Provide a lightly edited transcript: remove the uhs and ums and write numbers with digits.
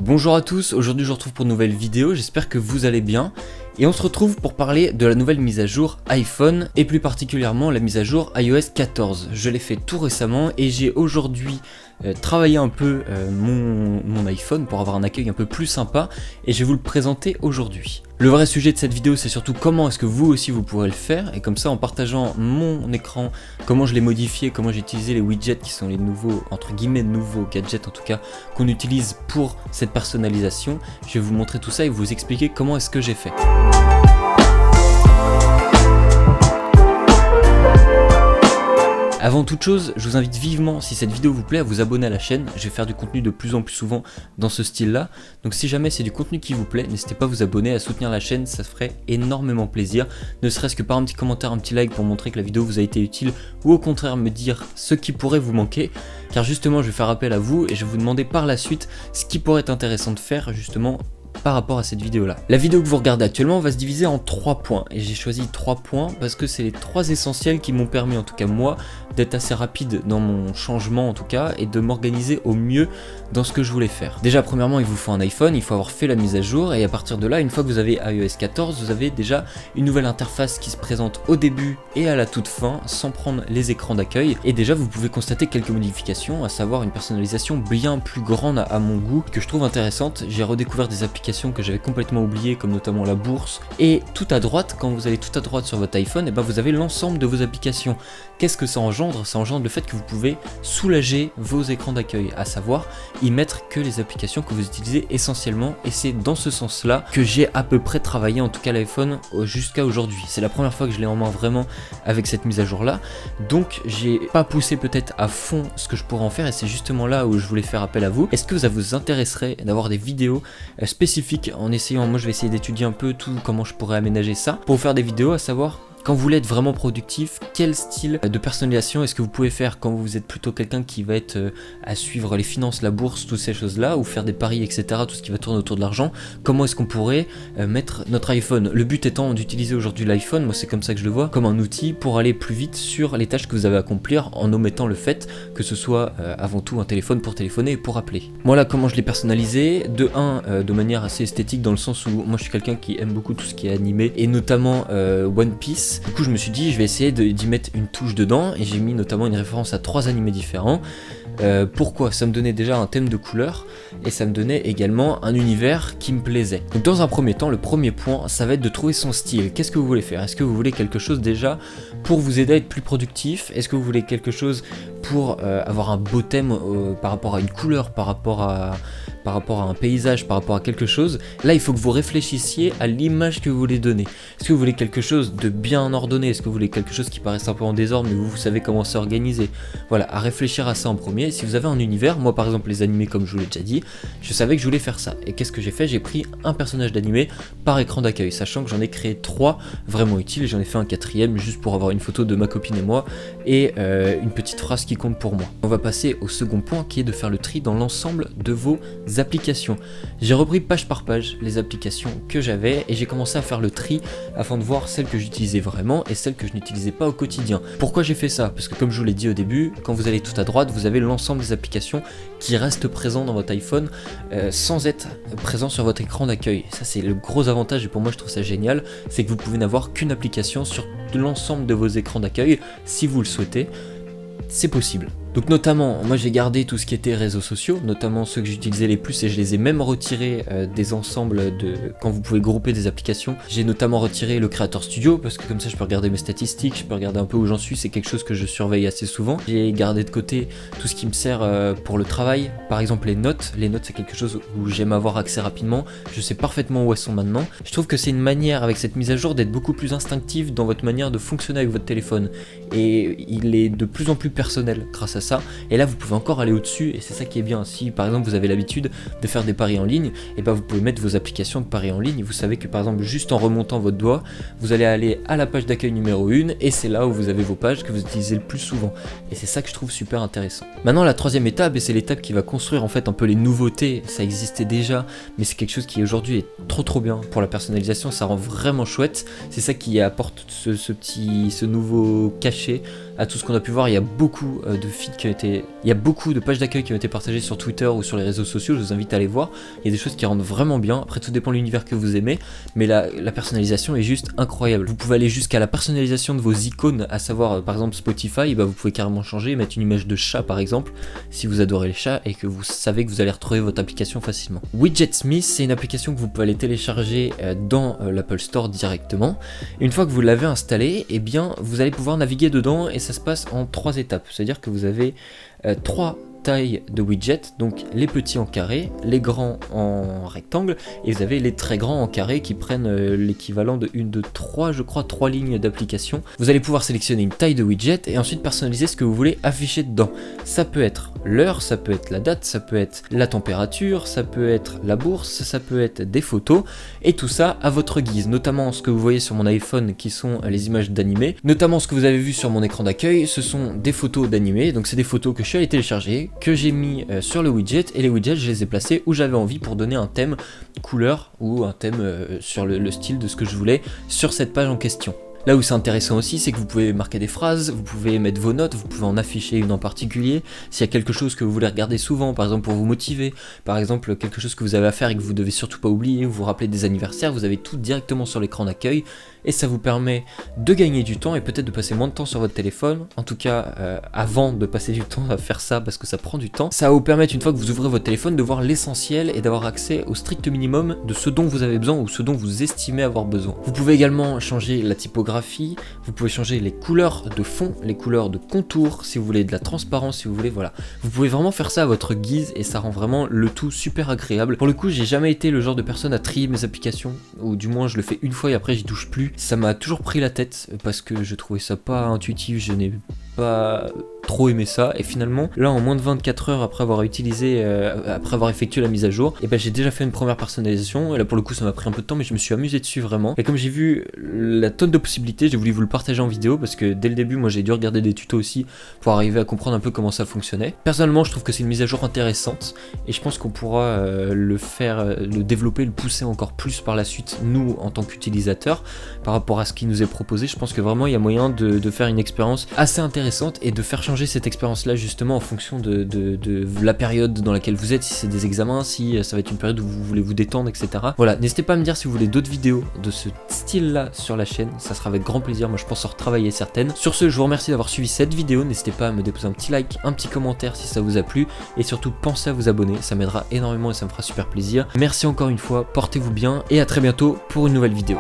Bonjour à tous, aujourd'hui je vous retrouve pour une nouvelle vidéo, j'espère que vous allez bien. Et on se retrouve pour parler de la nouvelle mise à jour iPhone, et plus particulièrement la mise à jour iOS 14. Je l'ai fait tout récemment et j'ai aujourd'hui travaillé un peu mon iPhone pour avoir un accueil un peu plus sympa, et je vais vous le présenter aujourd'hui. Le vrai sujet de cette vidéo, c'est surtout comment est-ce que vous aussi vous pourrez le faire, et comme ça en partageant mon écran, comment je l'ai modifié, comment j'ai utilisé les widgets qui sont les nouveaux, entre guillemets nouveaux gadgets en tout cas, qu'on utilise pour cette personnalisation, je vais vous montrer tout ça et vous expliquer comment est-ce que j'ai fait. Avant toute chose, je vous invite vivement, si cette vidéo vous plaît, à vous abonner à la chaîne. Je vais faire du contenu de plus en plus souvent dans ce style-là. Donc si jamais c'est du contenu qui vous plaît, n'hésitez pas à vous abonner, à soutenir la chaîne, ça ferait énormément plaisir. Ne serait-ce que par un petit commentaire, un petit like pour montrer que la vidéo vous a été utile, ou au contraire me dire ce qui pourrait vous manquer. Car justement, je vais faire appel à vous et je vais vous demander par la suite ce qui pourrait être intéressant de faire justement par rapport à cette vidéo là. La vidéo que vous regardez actuellement va se diviser en 3 points, et j'ai choisi 3 points parce que c'est les 3 essentiels qui m'ont permis, en tout cas moi, d'être assez rapide dans mon changement en tout cas, et de m'organiser au mieux dans ce que je voulais faire. Déjà premièrement, il vous faut un iPhone, il faut avoir fait la mise à jour, et à partir de là, une fois que vous avez iOS 14, vous avez déjà une nouvelle interface qui se présente au début et à la toute fin, sans prendre les écrans d'accueil, et déjà vous pouvez constater quelques modifications, à savoir une personnalisation bien plus grande à mon goût, que je trouve intéressante. J'ai redécouvert des applications que j'avais complètement oubliées, comme notamment la bourse, et tout à droite, quand vous allez tout à droite sur votre iPhone, et ben vous avez l'ensemble de vos applications. Qu'est-ce que ça engendre? Ça engendre le fait que vous pouvez soulager vos écrans d'accueil, à savoir y mettre que les applications que vous utilisez essentiellement, et c'est dans ce sens là que j'ai à peu près travaillé en tout cas l'iPhone jusqu'à aujourd'hui. C'est la première fois que je l'ai en main vraiment avec cette mise à jour là, donc j'ai pas poussé peut-être à fond ce que je pourrais en faire, et c'est justement là où je voulais faire appel à vous. Est-ce que ça vous intéresserait d'avoir des vidéos spécifiques en essayant, moi je vais essayer d'étudier un peu tout comment je pourrais aménager ça pour vous faire des vidéos, à savoir quand vous voulez être vraiment productif, quel style de personnalisation est-ce que vous pouvez faire quand vous êtes plutôt quelqu'un qui va être à suivre les finances, la bourse, toutes ces choses-là, ou faire des paris, etc., tout ce qui va tourner autour de l'argent. Comment est-ce qu'on pourrait mettre notre iPhone? Le but étant d'utiliser aujourd'hui l'iPhone, moi c'est comme ça que je le vois, comme un outil pour aller plus vite sur les tâches que vous avez à accomplir, en omettant le fait que ce soit avant tout un téléphone pour téléphoner et pour appeler. Moi là, comment je l'ai personnalisé? De manière assez esthétique, dans le sens où moi je suis quelqu'un qui aime beaucoup tout ce qui est animé, et notamment One Piece. Du coup je me suis dit je vais essayer d'y mettre une touche dedans, et j'ai mis notamment une référence à 3 animés différents. Pourquoi? Ça me donnait déjà un thème de couleur, et ça me donnait également un univers qui me plaisait. Donc dans un premier temps, le premier point, ça va être de trouver son style. Qu'est-ce que vous voulez faire? Est-ce que vous voulez quelque chose déjà pour vous aider à être plus productif? Est-ce que vous voulez quelque chose pour avoir un beau thème par rapport à une couleur, par rapport à un paysage, par rapport à quelque chose? Là il faut que vous réfléchissiez à l'image que vous voulez donner. Est-ce que vous voulez quelque chose de bien ordonné? Est-ce que vous voulez quelque chose qui paraisse un peu en désordre mais vous savez comment s'organiser? Voilà, à réfléchir à ça en premier. Si vous avez un univers, moi par exemple les animés, comme je vous l'ai déjà dit, je savais que je voulais faire ça. Et qu'est-ce que j'ai fait? J'ai pris un personnage d'animé par écran d'accueil, sachant que j'en ai créé 3 vraiment utiles, et j'en ai fait un 4e juste pour avoir une photo de ma copine et moi, et une petite phrase qui compte pour moi. On va passer au second point, qui est de faire le tri dans l'ensemble de vos applications. J'ai repris page par page les applications que j'avais, et j'ai commencé à faire le tri afin de voir celles que j'utilisais vraiment et celles que je n'utilisais pas au quotidien. Pourquoi j'ai fait ça? Parce que comme je vous l'ai dit au début, quand vous allez tout à droite, vous avez l'ensemble des applications qui restent présents dans votre iPhone sans être présents sur votre écran d'accueil. Ça c'est le gros avantage, et pour moi je trouve ça génial, c'est que vous pouvez n'avoir qu'une application sur l'ensemble de vos écrans d'accueil si vous le souhaitez. C'est possible. Donc notamment, moi j'ai gardé tout ce qui était réseaux sociaux, notamment ceux que j'utilisais les plus, et je les ai même retirés des ensembles de... Quand vous pouvez grouper des applications, j'ai notamment retiré le Creator Studio, parce que comme ça je peux regarder mes statistiques, je peux regarder un peu où j'en suis, c'est quelque chose que je surveille assez souvent. J'ai gardé de côté tout ce qui me sert pour le travail, par exemple les notes c'est quelque chose où j'aime avoir accès rapidement, je sais parfaitement où elles sont maintenant. Je trouve que c'est une manière, avec cette mise à jour, d'être beaucoup plus instinctif dans votre manière de fonctionner avec votre téléphone, et il est de plus en plus personnel grâce à ça. Et là vous pouvez encore aller au-dessus, et c'est ça qui est bien. Si par exemple vous avez l'habitude de faire des paris en ligne, et ben vous pouvez mettre vos applications de paris en ligne, et vous savez que par exemple juste en remontant votre doigt, vous allez aller à la page d'accueil numéro 1, et c'est là où vous avez vos pages que vous utilisez le plus souvent, et c'est ça que je trouve super intéressant. Maintenant la 3e étape, et c'est l'étape qui va construire en fait un peu les nouveautés, ça existait déjà mais c'est quelque chose qui aujourd'hui est trop bien pour la personnalisation, ça rend vraiment chouette, c'est ça qui apporte ce nouveau cachet à tout ce qu'on a pu voir. Il y a beaucoup de features qui ont été... Il y a beaucoup de pages d'accueil qui ont été partagées sur Twitter ou sur les réseaux sociaux, je vous invite à aller voir. Il y a des choses qui rendent vraiment bien, après tout dépend de l'univers que vous aimez, mais la personnalisation est juste incroyable. Vous pouvez aller jusqu'à la personnalisation de vos icônes, à savoir par exemple Spotify, bah, vous pouvez carrément changer, mettre une image de chat par exemple, si vous adorez les chats et que vous savez que vous allez retrouver votre application facilement. Widgetsmith, c'est une application que vous pouvez aller télécharger dans l'Apple Store directement. Une fois que vous l'avez installée, eh bien vous allez pouvoir naviguer dedans et ça se passe en 3 étapes. C'est-à-dire que vous avez 3 tailles de widgets, donc les petits en carré, les grands en rectangle, et vous avez les très grands en carré qui prennent l'équivalent de 3 lignes d'application. Vous allez pouvoir sélectionner une taille de widget et ensuite personnaliser ce que vous voulez afficher dedans. Ça peut être l'heure, ça peut être la date, ça peut être la température, ça peut être la bourse, ça peut être des photos, et tout ça à votre guise, notamment ce que vous voyez sur mon iPhone qui sont les images d'animés, notamment ce que vous avez vu sur mon écran d'accueil, ce sont des photos d'animés, donc c'est des photos que je suis allé télécharger, que j'ai mis sur le widget, et les widgets je les ai placés où j'avais envie pour donner un thème couleur ou un thème sur le style de ce que je voulais sur cette page en question. Là où c'est intéressant aussi, c'est que vous pouvez marquer des phrases, vous pouvez mettre vos notes, vous pouvez en afficher une en particulier. S'il y a quelque chose que vous voulez regarder souvent, par exemple pour vous motiver, par exemple quelque chose que vous avez à faire et que vous devez surtout pas oublier, vous vous rappelez des anniversaires, vous avez tout directement sur l'écran d'accueil et ça vous permet de gagner du temps et peut-être de passer moins de temps sur votre téléphone, en tout cas avant de passer du temps à faire ça parce que ça prend du temps. Ça va vous permettre, une fois que vous ouvrez votre téléphone, de voir l'essentiel et d'avoir accès au strict minimum de ce dont vous avez besoin ou ce dont vous estimez avoir besoin. Vous pouvez également changer la typographie, vous pouvez changer les couleurs de fond, les couleurs de contour, si vous voulez de la transparence, si vous voulez, voilà. Vous pouvez vraiment faire ça à votre guise et ça rend vraiment le tout super agréable. Pour le coup, j'ai jamais été le genre de personne à trier mes applications, ou du moins je le fais une fois et après j'y touche plus. Ça m'a toujours pris la tête parce que je trouvais ça pas intuitif, je n'ai pas trop aimé ça, et finalement là en moins de 24 heures après avoir effectué la mise à jour, et ben j'ai déjà fait une première personnalisation, et là pour le coup ça m'a pris un peu de temps mais je me suis amusé dessus vraiment, et comme j'ai vu la tonne de possibilités, j'ai voulu vous le partager en vidéo parce que dès le début moi j'ai dû regarder des tutos aussi pour arriver à comprendre un peu comment ça fonctionnait. Personnellement je trouve que c'est une mise à jour intéressante et je pense qu'on pourra le développer, le pousser encore plus par la suite, nous en tant qu'utilisateurs, par rapport à ce qui nous est proposé. Je pense que vraiment il y a moyen de faire une expérience assez intéressante et de faire changer cette expérience là justement en fonction de la période dans laquelle vous êtes, si c'est des examens, si ça va être une période où vous voulez vous détendre, etc. Voilà, n'hésitez pas à me dire si vous voulez d'autres vidéos de ce style là sur la chaîne, ça sera avec grand plaisir, moi je pense en retravailler certaines. Sur ce, je vous remercie d'avoir suivi cette vidéo, n'hésitez pas à me déposer un petit like, un petit commentaire si ça vous a plu, et surtout pensez à vous abonner, ça m'aidera énormément et ça me fera super plaisir. Merci encore une fois, portez-vous bien et à très bientôt pour une nouvelle vidéo.